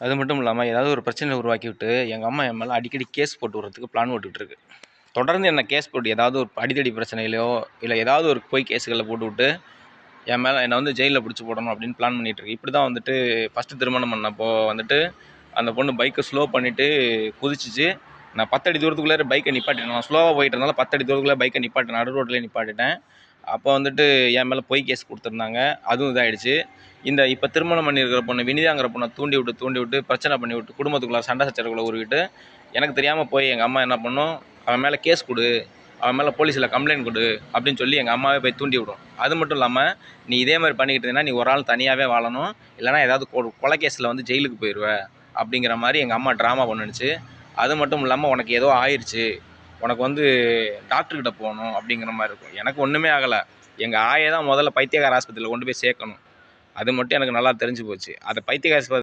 அது மட்டும் இல்லாமல் ஏதாவது ஒரு பிரச்சனையை உருவாக்கி விட்டு எங்கள் அம்மா என் மேலே அடிக்கடி கேஸ் போட்டு விட்றதுக்கு பிளான் போட்டுக்கிட்டு இருக்கு. தொடர்ந்து என்ன கேஸ் போட்டு ஏதாவது ஒரு அடிதடி பிரச்சனையிலையோ இல்லை ஏதாவது ஒரு பொய் கேஸுகளில் போட்டு விட்டு என் மேலே என்னை வந்து ஜெயிலில் பிடிச்சி போடணும் அப்படின்னு பிளான் பண்ணிகிட்டு இருக்கு. இப்படி தான் வந்துட்டு ஃபஸ்ட்டு திருமணம் பண்ணப்போ வந்துட்டு அந்த பொண்ணு பைக்கை ஸ்லோ பண்ணிவிட்டு குதிச்சிச்சு. நான் 10 அடி தூரத்துக்குள்ளே பைக்கை நிப்பாட்டிட்டேன். நான் ஸ்லோவாக போயிட்டு இருந்தாலும் 10 அடி தூரத்துக்குள்ளே பைக்கை நிப்பாட்டினேன், நடு ரோட்லேயே நிப்பாட்டிட்டேன். அப்போ வந்துட்டு என் மேலே பொய் கேஸ் கொடுத்துருந்தாங்க. அதுவும் இதாகிடுச்சு. இப்போ திருமணம் பண்ணியிருக்கிற பொண்ணு வினிதாங்கிற பொண்ணை தூண்டி விட்டு பிரச்சனை பண்ணி விட்டு குடும்பத்துக்குள்ளே சண்டை சச்சரவுக்குள்ளே உருவிட்டு எனக்கு தெரியாமல் போய் எங்கள் அம்மா என்ன பண்ணும், அவன் மேலே கேஸ் கொடு, அவன் மேலே போலீஸில் கம்ப்ளைண்ட் கொடு அப்படின்னு சொல்லி எங்கள் அம்மாவே போய் தூண்டி விடும். அது மட்டும் இல்லாமல் நீ இதே மாதிரி பண்ணிக்கிட்டு இருந்தீங்கன்னா நீ ஒரு ஆள் தனியாகவே வாழணும், இல்லைனா ஏதாவது கொலை கேஸில் வந்து ஜெயிலுக்கு போயிடுவ அப்படிங்கிற மாதிரி எங்கள் அம்மா ட்ராமா பண்ணுச்சு. அது மட்டும் இல்லாமல் உனக்கு ஏதோ ஆயிடுச்சு, உனக்கு வந்து டாக்டர்கிட்ட போகணும் அப்படிங்கிற மாதிரி இருக்கும். எனக்கு ஒன்றுமே ஆகலை. எங்கள் ஆயை தான் முதல்ல பைத்தியக்கார ஆஸ்பத்திரியில் கொண்டு போய் சேர்க்கணும். அது மட்டும் எனக்கு நல்லா தெரிஞ்சு போச்சு. அதை பைத்தியக்கார